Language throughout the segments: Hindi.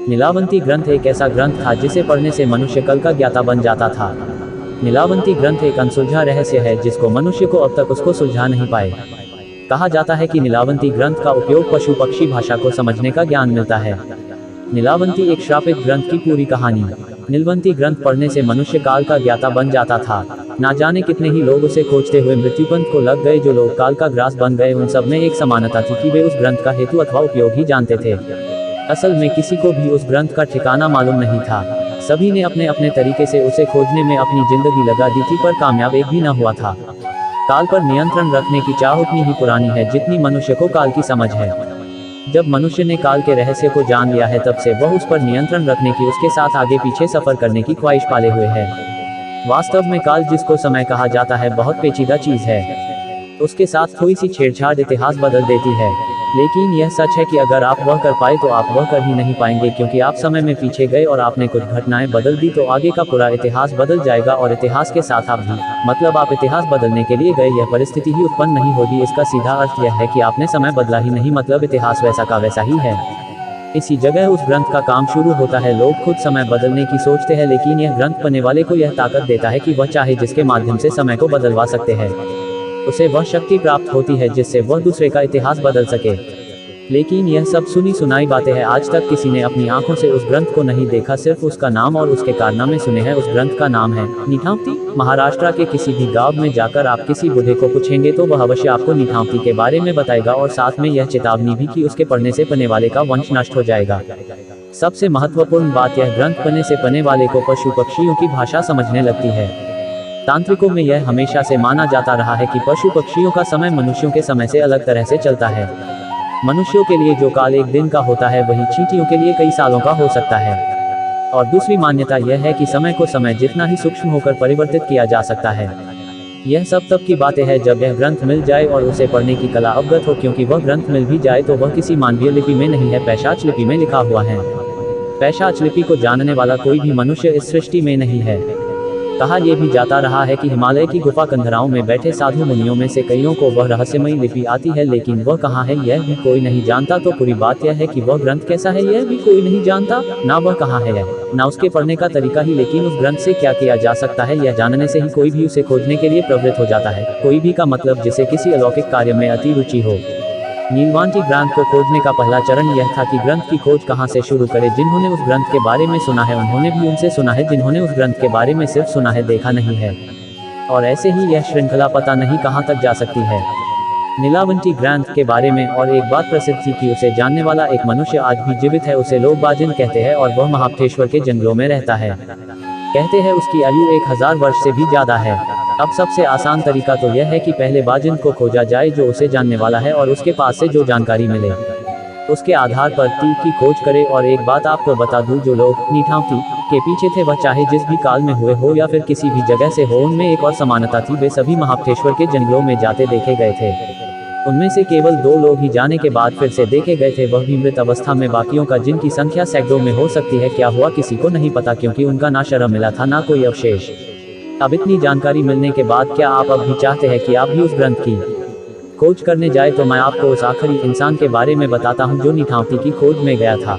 नीलावंती ग्रंथ एक ऐसा ग्रंथ था जिसे पढ़ने से मनुष्य कल का ज्ञाता बन जाता था। नीलावंती ग्रंथ एक अनसुलझा रहस्य है जिसको मनुष्य को अब तक उसको सुलझा नहीं पाए। कहा जाता है कि नीलावंती ग्रंथ का उपयोग पशु पक्षी भाषा को समझने का ज्ञान मिलता है। नीलावंती एक श्रापित ग्रंथ की पूरी कहानी। नीलवंती ग्रंथ पढ़ने से मनुष्य काल का ज्ञाता बन जाता था। ना जाने कितने ही लोग उसे खोजते हुए मृत्युपंथ को लग गए। जो लोग काल का ग्रास बन गए उन सब में एक समानता थी कि वे उस ग्रंथ का हेतु अथवा उपयोग ही जानते थे। असल में किसी को भी उस ग्रंथ का ठिकाना मालूम नहीं था। सभी ने अपने अपने तरीके से उसे खोजने में अपनी जिंदगी लगा दी थी, पर कामयाब एक भी न हुआ था। काल पर नियंत्रण रखने की चाह उतनी ही पुरानी है जितनी मनुष्य को काल की समझ है। जब मनुष्य ने काल के रहस्य को जान लिया है तब से वह उस पर नियंत्रण रखने की, उसके साथ आगे पीछे सफर करने की ख्वाहिश पाले हुए है। वास्तव में काल जिसको समय कहा जाता है बहुत पेचीदा चीज है। उसके साथ थोड़ी सी छेड़छाड़ इतिहास बदल देती है। लेकिन यह सच है कि अगर आप वह कर पाए तो आप वह कर ही नहीं पाएंगे, क्योंकि आप समय में पीछे गए और आपने कुछ घटनाएं बदल दी तो आगे का पूरा इतिहास बदल जाएगा और इतिहास के साथ आप भी। मतलब आप इतिहास बदलने के लिए गए, यह परिस्थिति ही उत्पन्न नहीं होगी। इसका सीधा अर्थ यह है कि आपने समय बदला ही नहीं, मतलब इतिहास वैसा का वैसा ही है। इसी जगह उस ग्रंथ का काम शुरू होता है। लोग खुद समय बदलने की सोचते हैं, लेकिन यह ग्रंथ पढ़ने वाले को यह ताकत देता है कि वह चाहे जिसके माध्यम से समय को बदलवा सकते हैं। उसे वह शक्ति प्राप्त होती है जिससे वह दूसरे का इतिहास बदल सके। लेकिन यह सब सुनी सुनाई बातें हैं। आज तक किसी ने अपनी आंखों से उस ग्रंथ को नहीं देखा, सिर्फ उसका नाम और उसके कारनामे सुने हैं। उस ग्रंथ का नाम है नीलावंती। महाराष्ट्र के किसी भी गांव में जाकर आप किसी बूढ़े को पूछेंगे तो वह अवश्य आपको नीलावंती के बारे में बताएगा, और साथ में यह चेतावनी भी कि उसके पढ़ने से पढ़ने वाले का वंश नष्ट हो जाएगा। सबसे महत्वपूर्ण बात, यह ग्रंथ पढ़ने से पढ़ने वाले को पशु पक्षियों की भाषा समझने लगती है। तांत्रिकों में यह हमेशा से माना जाता रहा है कि पशु पक्षियों का समय मनुष्यों के समय से अलग तरह से चलता है। मनुष्यों के लिए जो काल एक दिन का होता है वही चींटियों के लिए कई सालों का हो सकता है। और दूसरी मान्यता यह है कि समय को समय जितना ही सूक्ष्म होकर परिवर्तित किया जा सकता है। यह सब तब की बातें हैं जब यह ग्रंथ मिल जाए और उसे पढ़ने की कला अवगत हो, क्योंकि वह ग्रंथ मिल भी जाए तो वह किसी मानवीय लिपि में नहीं है, पैशाच लिपि में लिखा हुआ है। पैशाच लिपि को जानने वाला कोई भी मनुष्य इस सृष्टि में नहीं है। कहा यह भी जाता रहा है कि हिमालय की गुफा कंदराओं में बैठे साधु मुनियों में से कईयों को वह रहस्यमयी लिपि आती है, लेकिन वह कहाँ है यह भी कोई नहीं जानता। तो पूरी बात यह है कि वह ग्रंथ कैसा है यह भी कोई नहीं जानता, ना वह कहाँ है ना उसके पढ़ने का तरीका ही। लेकिन उस ग्रंथ से क्या किया जा सकता है यह जानने से ही कोई भी उसे खोजने के लिए प्रवृत्त हो जाता है। कोई भी का मतलब जिसे किसी अलौकिक कार्य में अति रुचि हो। नीलवंती ग्रंथ को खोजने का पहला चरण यह था कि ग्रंथ की खोज कहाँ से शुरू करें। जिन्होंने उस ग्रंथ के बारे में सुना है उन्होंने भी उनसे सुना है, जिन्होंने उस ग्रंथ के बारे में सिर्फ सुना है, देखा नहीं है। और ऐसे ही यह श्रृंखला पता नहीं कहाँ तक जा सकती है। नीलावंती ग्रंथ के बारे में और एक बात प्रसिद्ध थी कि उसे जानने वाला एक मनुष्य आज भी जीवित है। उसे लोग बाजिन कहते हैं और वह महाबलेश्वर के जंगलों में रहता है। कहते हैं उसकी आयु 1000 वर्ष से भी ज्यादा है। अब सबसे आसान तरीका तो यह है कि पहले बाजिन को खोजा जाए जो उसे जानने वाला है, और उसके पास से जो जानकारी मिले उसके आधार पर तीर की खोज करे। और एक बात आपको बता दूं, जो लोग नीलावंती के पीछे थे वह चाहे जिस भी काल में हुए हो या फिर किसी भी जगह से हो, उनमें एक और समानता थी। वे सभी महाबलेश्वर के जंगलों में जाते देखे गए थे। उनमें से केवल 2 लोग ही जाने के बाद फिर से देखे गए थे, वह भी मृत अवस्था में। बाकियों का, जिनकी संख्या सैकड़ों में हो सकती है, क्या हुआ किसी को नहीं पता, क्योंकि उनका ना शर्म मिला था ना कोई अवशेष। अब इतनी जानकारी मिलने के बाद क्या आप अब भी चाहते हैं कि आप भी उस ग्रंथ की खोज करने जाए? तो मैं आपको उस आखिरी इंसान के बारे में बताता हूँ जो नीलावंती की खोज में गया था।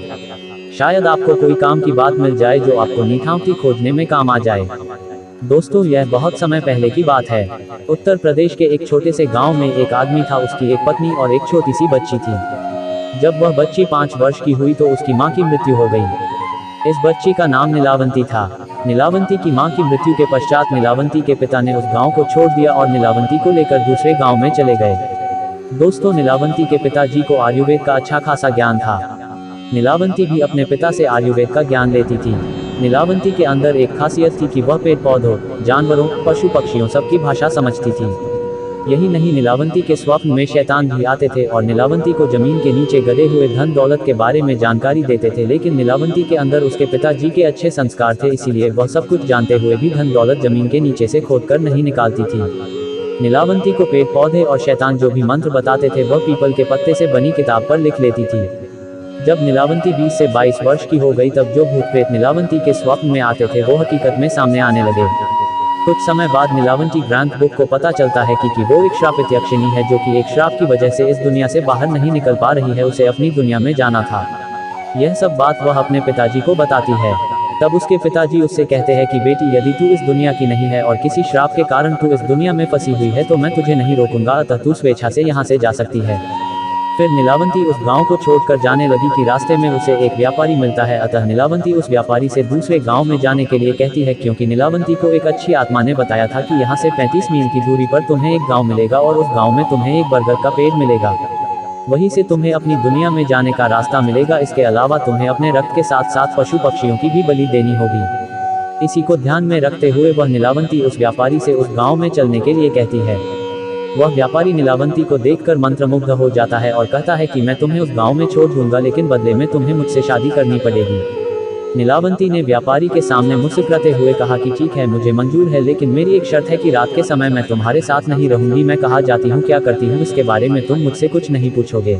शायद आपको कोई काम की बात मिल जाए जो आपको नीलावंती खोजने में काम आ जाए। दोस्तों, यह बहुत समय पहले की बात है। उत्तर प्रदेश के एक छोटे से गांव में एक आदमी था, उसकी एक पत्नी और एक छोटी सी बच्ची थी। जब वह बच्ची 5 वर्ष की हुई तो उसकी माँ की मृत्यु हो गई। इस बच्ची का नाम नीलावंती था। नीलावंती की मां की मृत्यु के पश्चात नीलावंती के पिता ने उस गांव को छोड़ दिया और नीलावंती को लेकर दूसरे गांव में चले गए। दोस्तों, नीलावंती के पिताजी को आयुर्वेद का अच्छा खासा ज्ञान था। नीलावंती भी अपने पिता से आयुर्वेद का ज्ञान लेती थी। नीलावंती के अंदर एक खासियत थी कि वह पेड़ पौधों, जानवरों, पशु पक्षियों सबकी भाषा समझती थी। यही नहीं, नीलावंती के स्वप्न में शैतान भी आते थे और नीलावंती को जमीन के नीचे गड़े हुए धन दौलत के बारे में जानकारी देते थे। लेकिन नीलावंती के अंदर उसके पिताजी के अच्छे संस्कार थे, इसीलिए वह सब कुछ जानते हुए भी धन दौलत जमीन के नीचे से खोदकर नहीं निकालती थी। नीलावंती को पेड़ पौधे और शैतान जो भी मंत्र बताते थे वह पीपल के पत्ते से बनी किताब पर लिख लेती थी। जब नीलावंती 20 से 22 वर्ष की हो गई तब जो भूत प्रेत नीलावंती के स्वप्न में आते थे वो हकीकत में सामने आने लगे। कुछ समय बाद नीलावंती ग्रंथ बुक को पता चलता है कि वो एक श्रापित यक्षिणी है जो कि एक श्राप की वजह से इस दुनिया से बाहर नहीं निकल पा रही है। उसे अपनी दुनिया में जाना था। यह सब बात वह अपने पिताजी को बताती है। तब उसके पिताजी उससे कहते हैं कि बेटी, यदि तू इस दुनिया की नहीं है और किसी श्राप के कारण तू इस दुनिया में फंसी हुई है तो मैं तुझे नहीं रोकूंगा, अतः तू स्वेच्छा से यहाँ से जा सकती है। फिर नीलावंती उस गांव को छोड़कर जाने लगी कि रास्ते में उसे एक व्यापारी मिलता है। अतः नीलावंती उस व्यापारी से दूसरे गांव में जाने के लिए कहती है, क्योंकि नीलावंती को एक अच्छी आत्मा ने बताया था कि यहाँ से 35 मील की दूरी पर तुम्हें एक गाँव मिलेगा और उस गाँव में तुम्हें एक बरगद का पेड़ मिलेगा। वहीं से तुम्हें अपनी दुनिया में जाने का रास्ता मिलेगा। इसके अलावा तुम्हें अपने रक्त के साथ साथ पशु पक्षियों की भी बलि देनी होगी। इसी को ध्यान में रखते हुए वह नीलावंती उस व्यापारी से उस गांव में चलने के लिए कहती है। वह व्यापारी नीलावंती को देखकर मंत्रमुग्ध हो जाता है और कहता है कि मैं तुम्हें उस गांव में छोड़ दूंगा, लेकिन बदले में तुम्हें मुझसे शादी करनी पड़ेगी। नीलावंती ने व्यापारी के सामने मुस्कुराते हुए कहा कि ठीक है, मुझे मंजूर है, लेकिन मेरी एक शर्त है कि रात के समय मैं तुम्हारे साथ नहीं रहूंगी। मैं कहाँ जाती हूँ, क्या करती हूँ, इसके बारे में तुम मुझसे कुछ नहीं पूछोगे।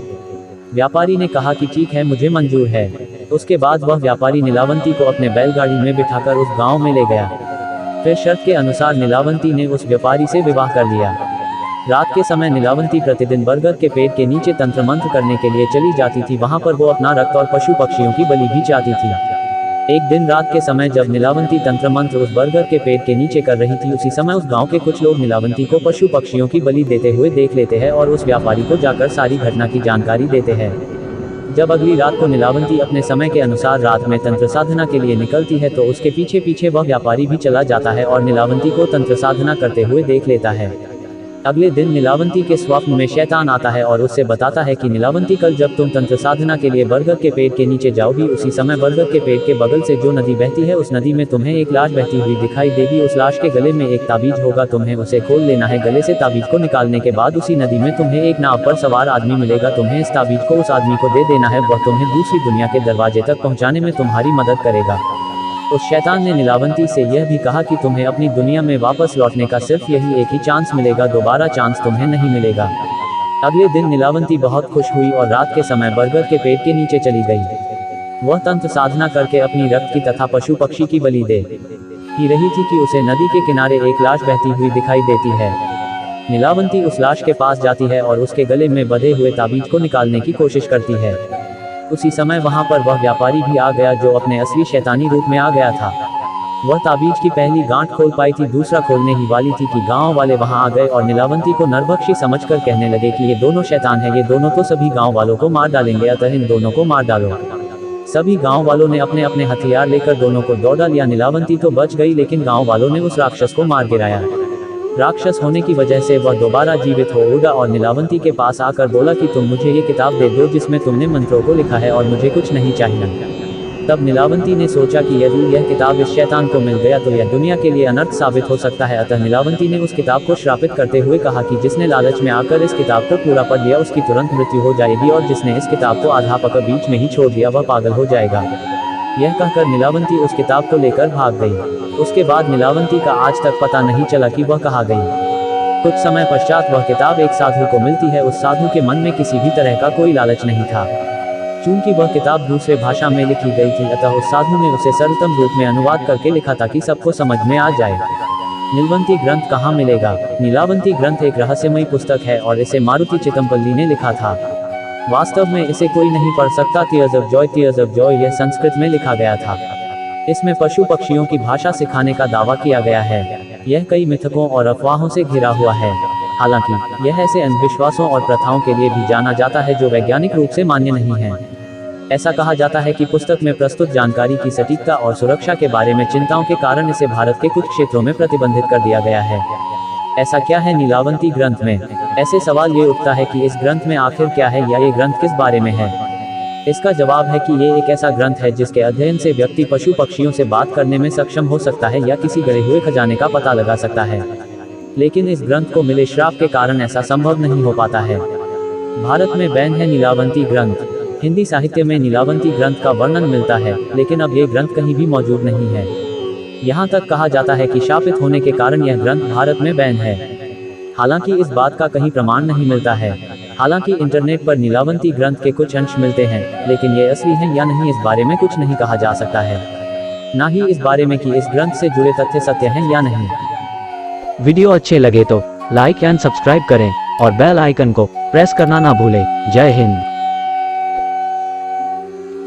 व्यापारी ने कहा कि ठीक है, मुझे मंजूर है। उसके बाद वह व्यापारी नीलावंती को अपने बैलगाड़ी में बिठाकर उस गाँव में ले गया। फिर शर्त के अनुसार नीलावंती ने उस व्यापारी से विवाह कर लिया। रात के समय नीलावंती प्रतिदिन बरगद के पेड़ के नीचे तंत्र मंत्र करने के लिए चली जाती थी। वहां पर वो अपना रक्त और पशु पक्षियों की बलि भी चाहती थी। एक दिन रात के समय जब नीलावंती तंत्र मंत्र उस बरगद के पेड़ के नीचे कर रही थी, उसी समय उस गांव के कुछ लोग नीलावंती को पशु पक्षियों की बलि देते हुए देख लेते हैं और उस व्यापारी को जाकर सारी घटना की जानकारी देते हैं। जब अगली रात को नीलावंती अपने समय के अनुसार रात में तंत्र साधना के लिए निकलती है तो उसके पीछे पीछे वह व्यापारी भी चला जाता है और नीलावंती को तंत्र साधना करते हुए देख लेता है। अगले दिन नीलावंती के स्वप्न में शैतान आता है और उससे बताता है कि नीलावंती, कल जब तुम तंत्र साधना के लिए बरगद के पेड़ के नीचे जाओगी, उसी समय बरगद के पेड़ के बगल से जो नदी बहती है, उस नदी में तुम्हें एक लाश बहती हुई दिखाई देगी। उस लाश के गले में एक ताबीज होगा, तुम्हें उसे खोल लेना है। गले से ताबीज को निकालने के बाद उसी नदी में तुम्हें एक नाव पर सवार आदमी मिलेगा। तुम्हें इस ताबीज को उस आदमी को दे देना है, वह तुम्हें दूसरी दुनिया के दरवाजे तक पहुँचाने में तुम्हारी मदद करेगा। उस शैतान ने नीलावंती से यह भी कहा कि तुम्हें अपनी दुनिया में वापस लौटने का सिर्फ यही एक ही चांस मिलेगा, दोबारा चांस तुम्हें नहीं मिलेगा। अगले दिन नीलावंती बहुत खुश हुई और रात के समय बरगद के पेड़ के नीचे चली गई। वह तंत्र साधना करके अपनी रक्त की तथा पशु पक्षी की बलि दे ही रही थी कि उसे नदी के किनारे एक लाश बहती हुई दिखाई देती है। नीलावंती उस लाश के पास जाती है और उसके गले में बंधे हुए ताबीज को निकालने की कोशिश करती है। उसी समय वहां पर वह व्यापारी भी आ गया जो अपने असली शैतानी रूप में आ गया था। वह ताबीज की पहली गांठ खोल पाई थी, दूसरा खोलने ही वाली थी कि गांव वाले वहां आ गए और नीलावंती को नरभक्षी समझकर कहने लगे कि ये दोनों शैतान हैं, ये दोनों तो सभी गांव वालों को मार डालेंगे, अतः इन दोनों को मार डालो। सभी गांव वालों ने अपने अपने हथियार लेकर दोनों को दौड़ा लिया। नीलावंती तो बच गई, लेकिन गाँव वालों ने उस राक्षस को मार गिराया। राक्षस होने की वजह से वह दोबारा जीवित हो उड़ा और नीलावंती के पास आकर बोला कि तुम मुझे ये किताब दे दो जिसमें तुमने मंत्रों को लिखा है और मुझे कुछ नहीं चाहिए। तब नीलावंती ने सोचा कि यदि यह किताब इस शैतान को मिल गया तो यह दुनिया के लिए अनर्थ साबित हो सकता है। अतः नीलावंती ने उस किताब को श्रापित करते हुए कहा कि जिसने लालच में आकर इस किताब को पूरा पढ़ लिया उसकी तुरंत मृत्यु हो जाएगी, और जिसने इस किताब को आधा पका बीच में ही छोड़ दिया वह पागल हो जाएगा। यह कहकर नीलावंती उस किताब को लेकर भाग गई। उसके बाद नीलावंती का आज तक पता नहीं चला कि वह कहाँ गई। कुछ समय पश्चात वह किताब एक साधु को मिलती है। उस साधु के मन में किसी भी तरह का कोई लालच नहीं था। चूंकि वह किताब दूसरे भाषा में लिखी गई थी, अतः उस साधु ने उसे सरलतम रूप में अनुवाद करके लिखा ताकि सबको समझ में आ जाए। नीलावंती ग्रंथ कहाँ मिलेगा? नीलावंती ग्रंथ एक रहस्यमयी पुस्तक है और इसे मारुति चितमपल्ली ने लिखा था। वास्तव में इसे कोई नहीं पढ़ सकता। टीयर्स ऑफ जॉय यह संस्कृत में लिखा गया था। इसमें पशु पक्षियों की भाषा सिखाने का दावा किया गया है। यह कई मिथकों और अफवाहों से घिरा हुआ है। हालांकि यह ऐसे अंधविश्वासों और प्रथाओं के लिए भी जाना जाता है जो वैज्ञानिक रूप से मान्य नहीं है। ऐसा कहा जाता है कि पुस्तक में प्रस्तुत जानकारी की सटीकता और सुरक्षा के बारे में चिंताओं के कारण इसे भारत के कुछ क्षेत्रों में प्रतिबंधित कर दिया गया है। ऐसा क्या है नीलावंती ग्रंथ में? ऐसे सवाल ये उठता है कि इस ग्रंथ में आखिर क्या है, या ये ग्रंथ किस बारे में है? इसका जवाब है कि ये एक ऐसा ग्रंथ है जिसके अध्ययन से व्यक्ति पशु पक्षियों से बात करने में सक्षम हो सकता है या किसी गड़े हुए खजाने का पता लगा सकता है। लेकिन इस ग्रंथ को मिले श्राप के कारण ऐसा संभव नहीं हो पाता है। भारत में बैन है नीलावंती ग्रंथ। हिंदी साहित्य में नीलावंती ग्रंथ का वर्णन मिलता है, लेकिन अब ये ग्रंथ कहीं भी मौजूद नहीं है। यहाँ तक कहा जाता है कि शापित होने के कारण यह ग्रंथ भारत में बैन है। हालांकि इस बात का कहीं प्रमाण नहीं मिलता है। हालांकि इंटरनेट पर नीलावंती ग्रंथ के कुछ अंश मिलते हैं, लेकिन ये असली हैं या नहीं इस बारे में कुछ नहीं कहा जा सकता है। ना ही इस बारे में कि इस ग्रंथ से जुड़े तथ्य सत्य हैं या नहीं। वीडियो अच्छे लगे तो लाइक एंड सब्सक्राइब करें और बेल आइकन को प्रेस करना ना भूलें। जय हिंद।